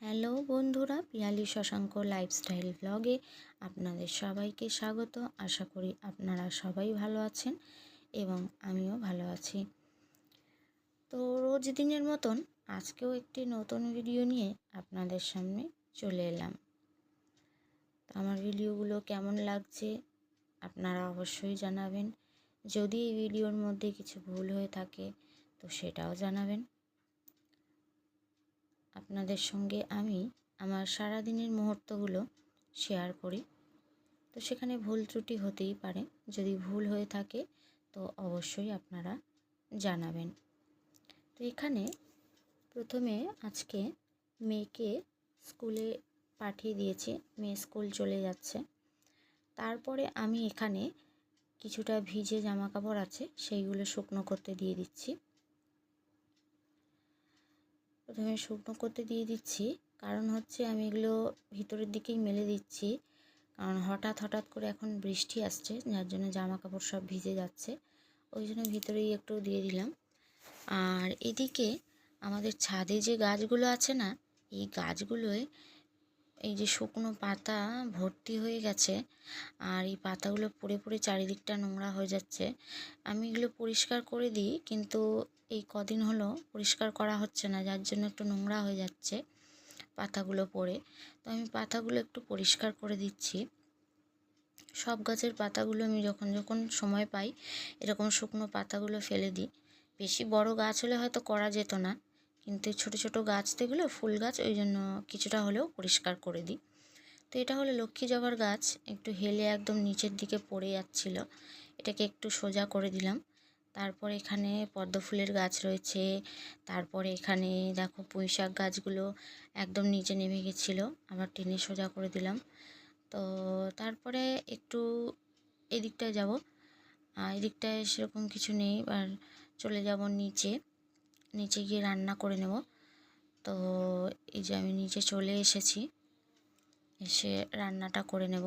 Hello বন্ধুরা, Piyali Shashanka lifestyle ব্লগে আপনাদের সবাইকে স্বাগত। আশা করি আপনারা সবাই ভালো আছেন এবং আমিও ভালো আছি। তো রোজ দিনের মতন আজকেও একটি নতুন ভিডিও নিয়ে আপনাদের সামনে চলে এলাম। তো আমার ভিডিওগুলো কেমন লাগছে আপনারা অবশ্যই জানাবেন। যদি এই ভিডিওর মধ্যে কিছু ভুল হয়ে থাকে তো সেটাও জানাবেন। আপনাদের সঙ্গে আমি আমার সারাদিনের মুহূর্তগুলো শেয়ার করি, তো সেখানে ভুল ত্রুটি হতেই পারে। যদি ভুল হয়ে থাকে তো অবশ্যই আপনারা জানাবেন। তো এখানে প্রথমে আজকে মেয়েকে স্কুলে পাঠিয়ে দিয়েছি, মেয়ে স্কুল চলে যাচ্ছে। তারপরে আমি এখানে কিছুটা ভিজে জামা কাপড় আছে সেইগুলো শুকনো করতে দিয়ে দিচ্ছি। প্রথমে শুকনো করতে দিয়ে দিচ্ছি, কারণ হচ্ছে আমি এগুলো ভিতরের দিকেই মেলে দিচ্ছি, কারণ হঠাৎ করে এখন বৃষ্টি আসছে, যার জন্য জামা কাপড় সব ভিজে যাচ্ছে। ওই জন্য ভিতরেই একটু দিয়ে দিলাম। আর এদিকে আমাদের ছাদে যে গাছগুলো আছে না, এই গাছগুলোয় এই যে শুকনো পাতা ভর্তি হয়ে গেছে, আর এই পাতাগুলো পড়ে পড়ে চারিদিকটা নোংরা হয়ে যাচ্ছে। আমি এগুলো পরিষ্কার করে দিই, কিন্তু এই কদিন হলো পরিষ্কার করা হচ্ছে না, যার জন্য একটু নোংরা হয়ে যাচ্ছে পাতাগুলো পড়ে। তো আমি পাতাগুলো একটু পরিষ্কার করে দিচ্ছি। সব গাছের পাতাগুলো আমি যখন যখন সময় পাই এরকম শুকনো পাতাগুলো ফেলে দিই। বেশি বড় গাছ হলে হয়তো করা যেত না, কিন্তু ছোট ছোট গাছ যেগুলো ফুল গাছ, ওই জন্য কিছুটা হলেও পরিষ্কার করে দিই। তো এটা হলো লক্ষ্মী জবার গাছ, একটু হেলে একদম নিচের দিকে পড়ে যাচ্ছিল, এটাকে একটু সোজা করে দিলাম। তারপরে এখানে পদ্ম ফুলের গাছ রয়েছে। তারপরে এখানে দেখো পুঁইশাক গাছগুলো একদম নিচে নেমে গেছিলো, আবার টেনে সোজা করে দিলাম। তো তারপরে একটু এদিকটায় যাব, এদিকটায় সেরকম কিছু নেই, আর চলে যাব নিচে। নিচে গিয়ে রান্না করে নেব। তো এই যে আমি নিচে চলে এসেছি, এসে রান্নাটা করে নেব।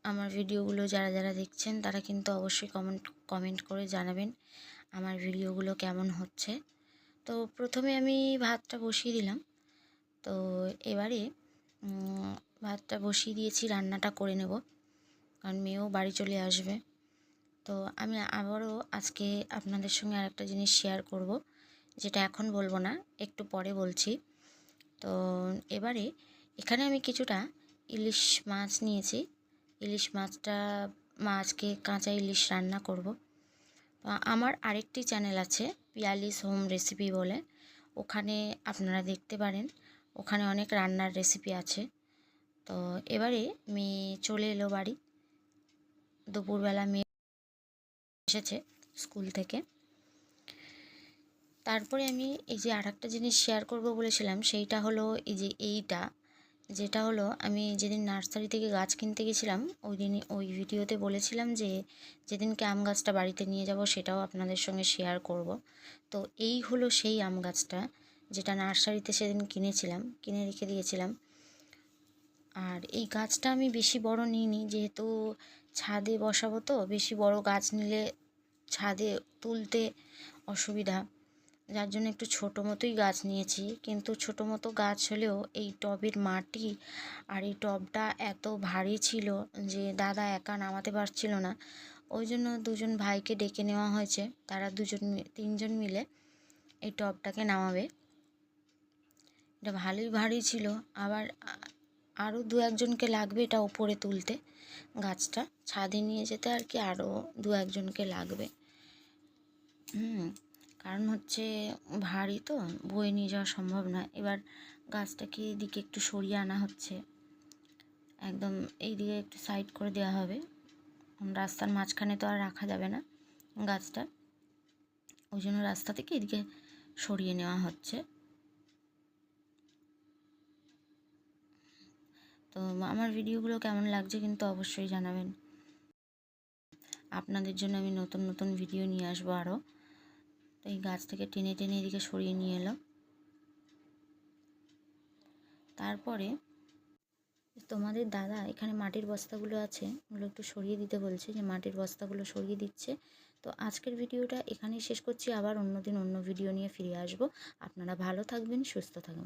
আমার ভিডিওগুলো যারা যারা দেখছেন তারা কিন্তু অবশ্যই কমেন্ট করে জানাবেন আমার ভিডিওগুলো কেমন হচ্ছে। তো প্রথমে আমি ভাতটা বসিয়ে দিলাম। তো এবারে ভাতটা বসিয়ে দিয়েছি, রান্নাটা করে নেব, কারণ মেয়েও বাড়ি চলে আসবে। তো আমি আবারও আজকে আপনাদের সঙ্গে আরেকটা জিনিস শেয়ার করব, যেটা এখন বলবো না, একটু পরে বলছি। তো এবারে এখানে আমি কিছুটা ইলিশ মাছ নিয়েছি। ইলিশ মাছকে কাঁচা ইলিশ রান্না করব। তো আমার আরেকটি চ্যানেল আছে পিয়ালিস হোম রেসিপি বলে, ওখানে আপনারা দেখতে পারেন, ওখানে অনেক রান্নার রেসিপি আছে। তো এবারে মেয়ে চলে এলো বাড়ি, দুপুরবেলা মেয়ে এসেছে স্কুল থেকে। তারপরে আমি এই যে আরেকটা জিনিস শেয়ার করব বলেছিলাম, সেইটা হলো এই যে যেটা হলো আমি যেদিন নার্সারি থেকে গাছ কিনতে গেছিলাম, ওই দিনই ওই ভিডিওতে বলেছিলাম যে যেদিনকে আম গাছটা বাড়িতে নিয়ে যাব সেটাও আপনাদের সঙ্গে শেয়ার করব। তো এই হলো সেই আম গাছটা, যেটা নার্সারিতে সেদিন কিনে রেখে দিয়েছিলাম। আর এই গাছটা আমি বেশি বড় নিইনি, যেহেতু ছাদে বসাবো, তো বেশি বড় গাছ নিলে ছাদে তুলতে অসুবিধা, যার জন্য একটু ছোটো মতোই গাছ নিয়েছি। কিন্তু ছোটো মতো গাছ হলেও এই টবের মাটি আর এই টবটা এত ভারী ছিল যে দাদা একা নামাতে পারছিল না। ওই জন্য দুজন ভাইকে ডেকে নেওয়া হয়েছে, তারা তিনজন মিলে এই টবটাকে নামাবে। এটা ভালোই ভারী ছিল, আবার আরও দু একজনকে লাগবে এটা ওপরে তুলতে, গাছটা ছাদে নিয়ে যেতে আর কি, আরও দু একজনকে লাগবে। কারণ হচ্ছে ভারী তো বয়ে নিয়ে যাওয়া সম্ভব না। এবার গাছটাকে এদিকে একটু সরিয়ে আনা হচ্ছে, একদম এই দিকে একটু সাইড করে দেওয়া হবে, রাস্তার মাঝখানে তো আর রাখা যাবে না গাছটা, ওই জন্য রাস্তা থেকে এদিকে সরিয়ে নেওয়া হচ্ছে। তো আমার ভিডিওগুলো কেমন লাগছে কিন্তু অবশ্যই জানাবেন। আপনাদের জন্য আমি নতুন নতুন ভিডিও নিয়ে আসবো আরও। তো এই গাছ থেকে টেনে টেনে এদিকে সরিয়ে নিয়ে এলো। তারপরে তোমাদের দাদা এখানে মাটির বস্তাগুলো আছে, ওগুলো একটু সরিয়ে দিতে বলছে, যে মাটির বস্তাগুলো সরিয়ে দিচ্ছে। তো আজকের ভিডিওটা এখানেই শেষ করছি, আবার অন্য দিন অন্য ভিডিও নিয়ে ফিরে আসব। আপনারা ভালো থাকবেন, সুস্থ থাকবেন।